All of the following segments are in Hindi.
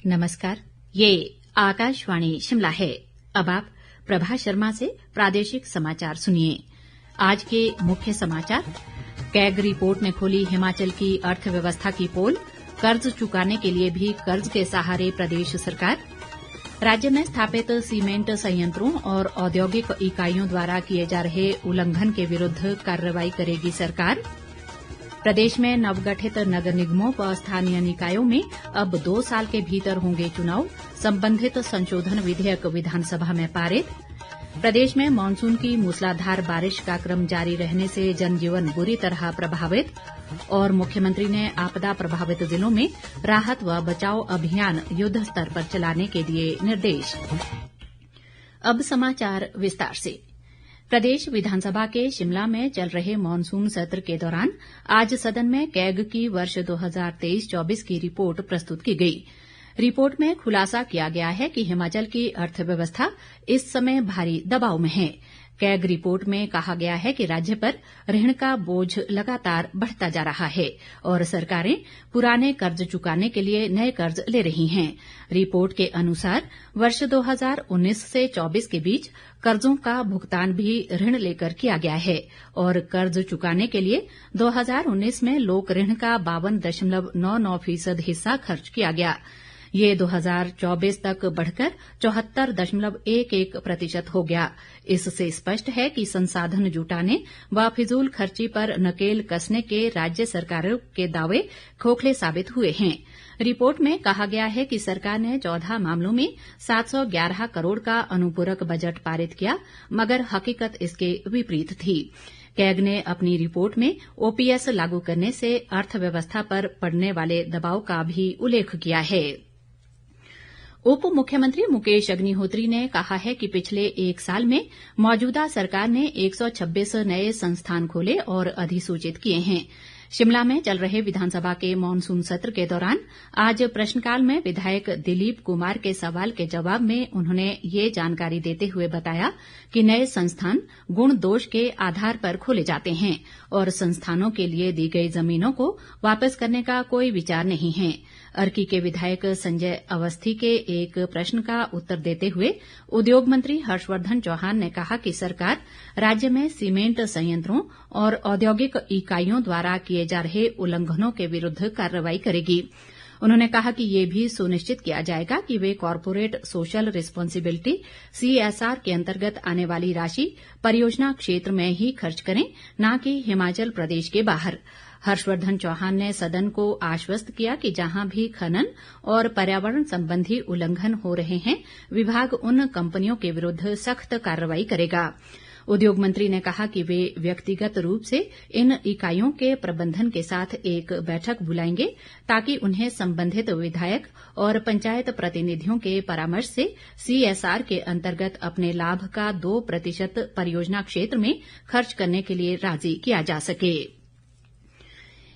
नमस्कार, ये आकाशवाणी शिमला है। अब आप प्रभा शर्मा से प्रादेशिक समाचार सुनिए। आज के मुख्य समाचार। कैग रिपोर्ट ने खोली हिमाचल की अर्थव्यवस्था की पोल, कर्ज चुकाने के लिए भी कर्ज के सहारे प्रदेश सरकार। राज्य में स्थापित सीमेंट संयंत्रों और औद्योगिक इकाइयों द्वारा किए जा रहे उल्लंघन के विरुद्ध कार्रवाई करेगी सरकार। प्रदेश में नवगठित नगर निगमों व स्थानीय निकायों में अब 2 साल के भीतर होंगे चुनाव, संबंधित संशोधन विधेयक विधानसभा में पारित। प्रदेश में मानसून की मूसलाधार बारिश का क्रम जारी रहने से जनजीवन बुरी तरह प्रभावित। और मुख्यमंत्री ने आपदा प्रभावित जिलों में राहत व बचाव अभियान युद्ध स्तर पर चलाने के दिए निर्देश। अब समाचार विस्तार से। प्रदेश विधानसभा के शिमला में चल रहे मानसून सत्र के दौरान आज सदन में कैग की वर्ष 2023-24 की रिपोर्ट प्रस्तुत की गई। रिपोर्ट में खुलासा किया गया है कि हिमाचल की अर्थव्यवस्था इस समय भारी दबाव में है। कैग रिपोर्ट में कहा गया है कि राज्य पर ऋण का बोझ लगातार बढ़ता जा रहा है और सरकारें पुराने कर्ज चुकाने के लिए नए कर्ज ले रही हैं। रिपोर्ट के अनुसार वर्ष 2019 से 24 के बीच कर्जों का भुगतान भी ऋण लेकर किया गया है और कर्ज चुकाने के लिए 2019 में लोक ऋण का 52.99% हिस्सा खर्च किया गया। ये 2024 तक बढ़कर 74.11% हो गया। इससे स्पष्ट है कि संसाधन जुटाने व फिजूल खर्ची पर नकेल कसने के राज्य सरकारों के दावे खोखले साबित हुए हैं। रिपोर्ट में कहा गया है कि सरकार ने 14 मामलों में 711 करोड़ का अनुपूरक बजट पारित किया, मगर हकीकत इसके विपरीत थी। कैग ने अपनी रिपोर्ट में ओपीएस लागू करने से अर्थव्यवस्था पर पड़ने वाले दबाव का भी उल्लेख किया है। उप मुख्यमंत्री मुकेश अग्निहोत्री ने कहा है कि पिछले 1 साल में मौजूदा सरकार ने 126 नए संस्थान खोले और अधिसूचित किए हैं। शिमला में चल रहे विधानसभा के मानसून सत्र के दौरान आज प्रश्नकाल में विधायक दिलीप कुमार के सवाल के जवाब में उन्होंने ये जानकारी देते हुए बताया कि नए संस्थान गुण दोष के आधार पर खोले जाते हैं और संस्थानों के लिए दी गई जमीनों को वापस करने का कोई विचार नहीं है। अर्की के विधायक संजय अवस्थी के एक प्रश्न का उत्तर देते हुए उद्योग मंत्री हर्षवर्धन चौहान ने कहा कि सरकार राज्य में सीमेंट संयंत्रों और औद्योगिक इकाइयों द्वारा किए जा रहे उल्लंघनों के विरुद्ध कार्रवाई करेगी। उन्होंने कहा कि ये भी सुनिश्चित किया जाएगा कि वे कॉरपोरेट सोशल रिस्पांसिबिलिटी CSR के अंतर्गत आने वाली राशि परियोजना क्षेत्र में ही खर्च करें, न कि हिमाचल प्रदेश के बाहर। हर्षवर्धन चौहान ने सदन को आश्वस्त किया कि जहां भी खनन और पर्यावरण संबंधी उल्लंघन हो रहे हैं, विभाग उन कंपनियों के विरुद्ध सख्त कार्रवाई करेगा। उद्योग मंत्री ने कहा कि वे व्यक्तिगत रूप से इन इकाइयों के प्रबंधन के साथ एक बैठक बुलाएंगे ताकि उन्हें संबंधित विधायक और पंचायत प्रतिनिधियों के परामर्श से CSR के अंतर्गत अपने लाभ का 2% परियोजना क्षेत्र में खर्च करने के लिए राजी किया जा सके।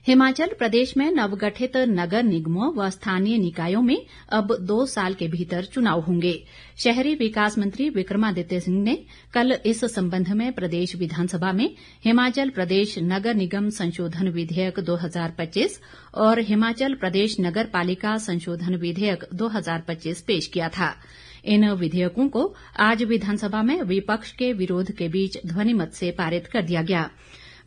हिमाचल प्रदेश में नवगठित नगर निगमों व स्थानीय निकायों में अब 2 साल के भीतर चुनाव होंगे। शहरी विकास मंत्री विक्रमादित्य सिंह ने कल इस संबंध में प्रदेश विधानसभा में हिमाचल प्रदेश नगर निगम संशोधन विधेयक 2025 और हिमाचल प्रदेश नगर पालिका संशोधन विधेयक 2025 पेश किया था। इन विधेयकों को आज विधानसभा में विपक्ष के विरोध के बीच ध्वनिमत से पारित कर दिया गया।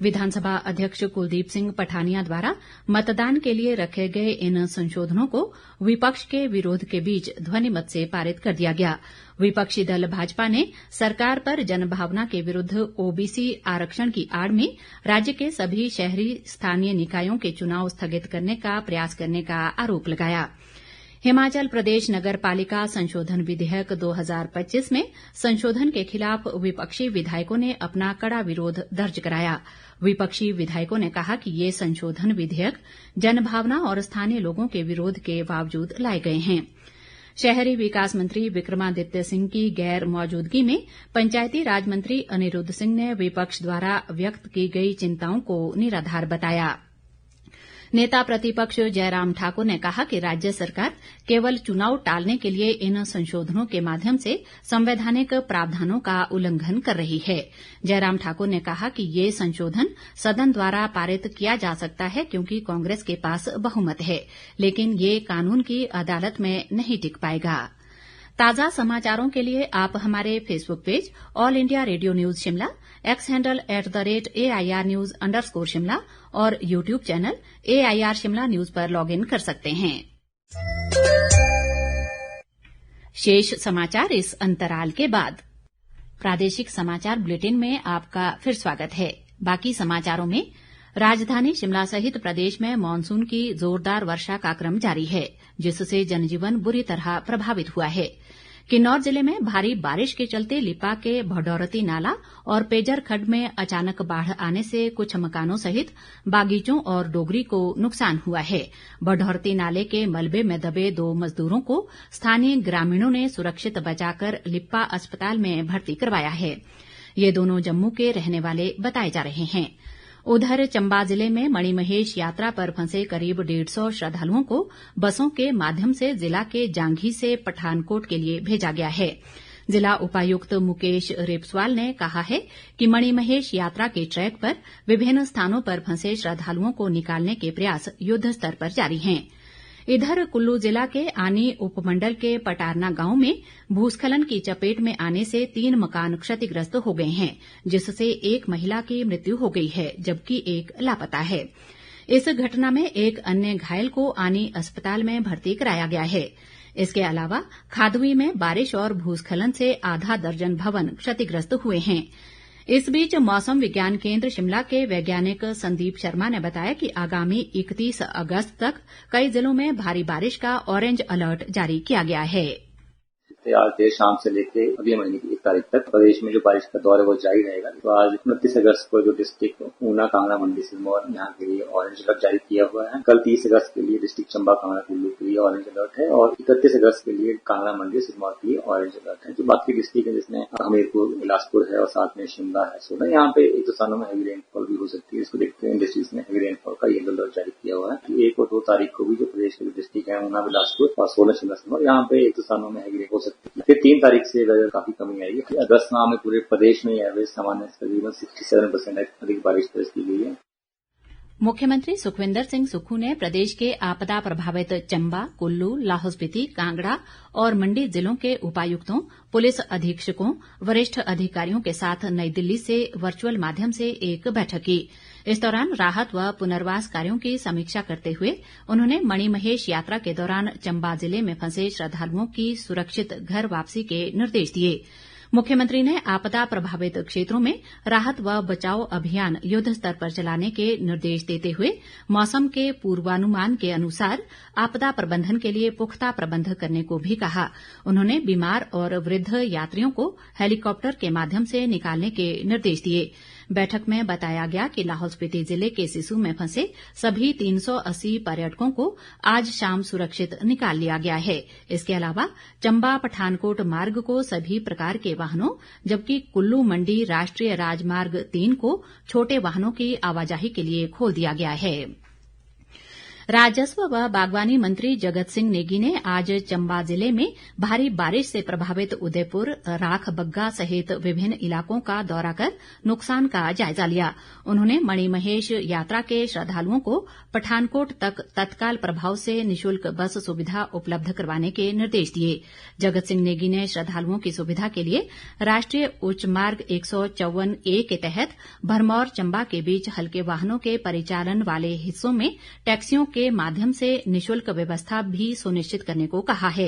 विधानसभा अध्यक्ष कुलदीप सिंह पठानिया द्वारा मतदान के लिए रखे गए इन संशोधनों को विपक्ष के विरोध के बीच ध्वनिमत से पारित कर दिया गया। विपक्षी दल भाजपा ने सरकार पर जनभावना के विरुद्ध OBC आरक्षण की आड़ में राज्य के सभी शहरी स्थानीय निकायों के चुनाव स्थगित करने का प्रयास करने का आरोप लगाया। हिमाचल प्रदेश नगर पालिका संशोधन विधेयक 2025 में संशोधन के खिलाफ विपक्षी विधायकों ने अपना कड़ा विरोध दर्ज कराया। विपक्षी विधायकों ने कहा कि ये संशोधन विधेयक जनभावना और स्थानीय लोगों के विरोध के बावजूद लाए गए हैं। शहरी विकास मंत्री विक्रमादित्य सिंह की गैर मौजूदगी में पंचायती राज मंत्री अनिरुद्ध सिंह ने विपक्ष द्वारा व्यक्त की गई चिंताओं को निराधार बताया। नेता प्रतिपक्ष जयराम ठाकुर ने कहा कि राज्य सरकार केवल चुनाव टालने के लिए इन संशोधनों के माध्यम से संवैधानिक प्रावधानों का उल्लंघन कर रही है। जयराम ठाकुर ने कहा कि ये संशोधन सदन द्वारा पारित किया जा सकता है क्योंकि कांग्रेस के पास बहुमत है, लेकिन ये कानून की अदालत में नहीं टिक पाएगा। ताजा समाचारों के लिए आप हमारे Facebook page All India Radio news Shimla, X handle @AIR News_ Shimla और YouTube channel AIR Shimla news पर लॉग इन कर सकते हैं। शेष समाचार इस अंतराल के बाद। प्रादेशिक समाचार बुलेटिन में आपका फिर स्वागत है। बाकी समाचारों में राजधानी शिमला सहित प्रदेश में मॉनसून की जोरदार वर्षा का क्रम जारी है, जिससे जनजीवन बुरी तरह प्रभावित हुआ है। किन्नौर जिले में भारी बारिश के चलते लिपा के भडौरती नाला और पेजर खड्ड में अचानक बाढ़ आने से कुछ मकानों सहित बागीचों और डोगरी को नुकसान हुआ है। भडौरती नाले के मलबे में दबे 2 मजदूरों को स्थानीय ग्रामीणों ने सुरक्षित बचाकर लिप्पा अस्पताल में भर्ती करवाया है। ये दोनों जम्मू के रहने वाले बताए जा रहे हैं। उधर चंबा जिले में मणिमहेश यात्रा पर फंसे करीब 150 श्रद्धालुओं को बसों के माध्यम से जिला के जांघी से पठानकोट के लिए भेजा गया है। जिला उपायुक्त मुकेश रेपस्वाल ने कहा है कि मणिमहेश यात्रा के ट्रैक पर विभिन्न स्थानों पर फंसे श्रद्धालुओं को निकालने के प्रयास युद्ध स्तर पर जारी हैं। इधर कुल्लू जिला के आनी उपमंडल के पटारना गांव में भूस्खलन की चपेट में आने से 3 मकान क्षतिग्रस्त हो गए हैं, जिससे एक महिला की मृत्यु हो गई है जबकि एक लापता है। इस घटना में एक अन्य घायल को आनी अस्पताल में भर्ती कराया गया है। इसके अलावा खादवी में बारिश और भूस्खलन से आधा दर्जन भवन क्षतिग्रस्त हुए हैं। इस बीच मौसम विज्ञान केंद्र शिमला के वैज्ञानिक संदीप शर्मा ने बताया कि आगामी 31 अगस्त तक कई जिलों में भारी बारिश का ऑरेंज अलर्ट जारी किया गया है। आज देर शाम से लेके अगले महीने की 1 तारीख तक प्रदेश में जो बारिश का दौर है वो जारी रहेगा। तो आज 29 अगस्त को जो डिस्ट्रिक्ट ऊना, कांगड़ा, मंडी, सिरमौर यहाँ के लिए ऑरेंज अलर्ट जारी किया हुआ है। कल 30 अगस्त के लिए डिस्ट्रिक्ट चंबा, कांगड़ा, कुल्लू के लिए ऑरेंज अलर्ट है और 31 अगस्त के लिए कांगड़ा, मंडी, सिरमौर के लिए ऑरेंज अलर्ट है। जो बाकी डिस्ट्रिक्ट है जिसमें हमीरपुर, बिलासपुर है और साथ में शिमला है, सोलन, यहाँ पे एक दो स्थानों में हैवी रेनफॉल भी हो सकती है। इसको देखते हुए डिस्ट्रिक्ट में हैवी रेनफॉल का येलो अलर्ट जारी किया हुआ है। 1 और 2 तारीख को भी जो प्रदेश के डिस्ट्रिक्ट है ऊना, बिलासपुर और सोलन, शिमला, सिरमौर, यहाँ पे एक दो स्थानों में हैवी रेन हो सकती है। फिर 3 तारीख से वेदर काफी कमी आई है। अगस्त माह में पूरे प्रदेश में एवरेज सामान्य तकरीबन 67% अधिक बारिश दर्ज की गई है। मुख्यमंत्री सुखविंदर सिंह सुक्खू ने प्रदेश के आपदा प्रभावित चंबा, कुल्लू, लाहौल स्पीति, कांगड़ा और मंडी जिलों के उपायुक्तों, पुलिस अधीक्षकों, वरिष्ठ अधिकारियों के साथ नई दिल्ली से वर्चुअल माध्यम से एक बैठक की। इस दौरान राहत व पुनर्वास कार्यों की समीक्षा करते हुए उन्होंने मणिमहेश यात्रा के दौरान चंबा जिले में फंसे श्रद्धालुओं की सुरक्षित घर वापसी के निर्देश दिए। मुख्यमंत्री ने आपदा प्रभावित क्षेत्रों में राहत व बचाव अभियान युद्ध स्तर पर चलाने के निर्देश देते हुए मौसम के पूर्वानुमान के अनुसार आपदा प्रबंधन के लिए पुख्ता प्रबंध करने को भी कहा। उन्होंने बीमार और वृद्ध यात्रियों को हेलीकॉप्टर के माध्यम से निकालने के निर्देश दिए। बैठक में बताया गया कि लाहौल स्पीति जिले के सिसु में फंसे सभी 380 पर्यटकों को आज शाम सुरक्षित निकाल लिया गया है। इसके अलावा चंबा पठानकोट मार्ग को सभी प्रकार के वाहनों, जबकि कुल्लू मंडी राष्ट्रीय राजमार्ग 3 को छोटे वाहनों की आवाजाही के लिए खोल दिया गया है। राजस्व व बागवानी मंत्री जगत सिंह नेगी ने आज चंबा जिले में भारी बारिश से प्रभावित उदयपुर, राख बग्गा सहित विभिन्न इलाकों का दौरा कर नुकसान का जायजा लिया। उन्होंने मणिमहेश यात्रा के श्रद्धालुओं को पठानकोट तक तत्काल प्रभाव से निःशुल्क बस सुविधा उपलब्ध करवाने के निर्देश दिए। जगत सिंह नेगी ने श्रद्धालुओं की सुविधा के लिए राष्ट्रीय उच्च मार्ग 154A के तहत भरमौर चंबा के बीच हल्के वाहनों के परिचालन वाले हिस्सों में टैक्सियों के माध्यम से निःशुल्क व्यवस्था भी सुनिश्चित करने को कहा है।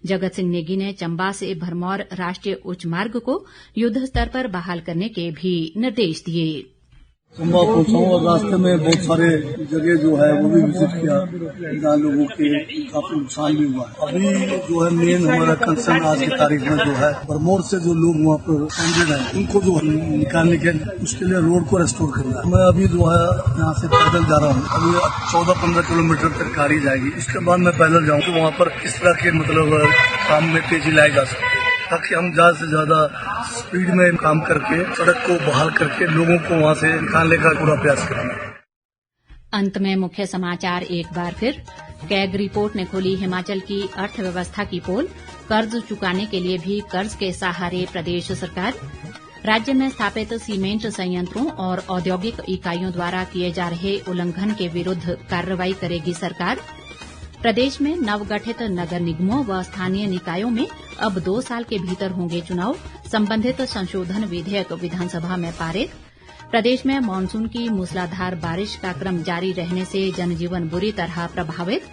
जगत सिंह नेगी ने चंबा से भरमौर राष्ट्रीय उच्च मार्ग को युद्ध स्तर पर बहाल करने के भी निर्देश दिए। चंबा पहुंचा और रास्ते में बहुत सारे जगह जो है वो भी विजिट किया, जहाँ लोगों के काफी नुकसान भी हुआ। अभी जो है मेन हमारा कंसर्न आज की तारीख में जो है भरमौर से जो लोग वहाँ पर स्ट्रैंडेड हैं उनको जो निकालने के उसके लिए रोड को रेस्टोर करना। मैं अभी जो है यहाँ से पैदल जा रहा हूँ। अभी 14-15 किलोमीटर तक गाड़ी जाएगी, उसके बाद मैं पैदल जाऊँ तो वहाँ पर किस तरह के काम में तेजी लाई जा सकती है, ताकि हम ज्यादा से ज्यादा स्पीड में काम करके सड़क को बहाल करके लोगों को वहां से निकालने का पूरा प्रयास करेंगे। अंत में मुख्य समाचार एक बार फिर। कैग रिपोर्ट ने खोली हिमाचल की अर्थव्यवस्था की पोल, कर्ज चुकाने के लिए भी कर्ज के सहारे प्रदेश सरकार। राज्य में स्थापित सीमेंट संयंत्रों और औद्योगिक इकाइयों द्वारा किए जा रहे उल्लंघन के विरुद्ध कार्रवाई करेगी सरकार। प्रदेश में नवगठित नगर निगमों व स्थानीय निकायों में अब 2 साल के भीतर होंगे चुनाव, संबंधित संशोधन विधेयक विधानसभा में पारित। प्रदेश में मानसून की मूसलाधार बारिश का क्रम जारी रहने से जनजीवन बुरी तरह प्रभावित।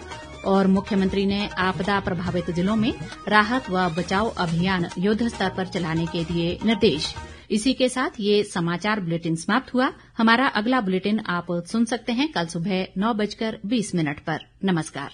और मुख्यमंत्री ने आपदा प्रभावित जिलों में राहत व बचाव अभियान युद्ध स्तर पर चलाने के दिए निर्देश। इसी के साथ ये समाचार बुलेटिन समाप्त हुआ। हमारा अगला बुलेटिन आप सुन सकते हैं कल सुबह 9:20 पर। नमस्कार।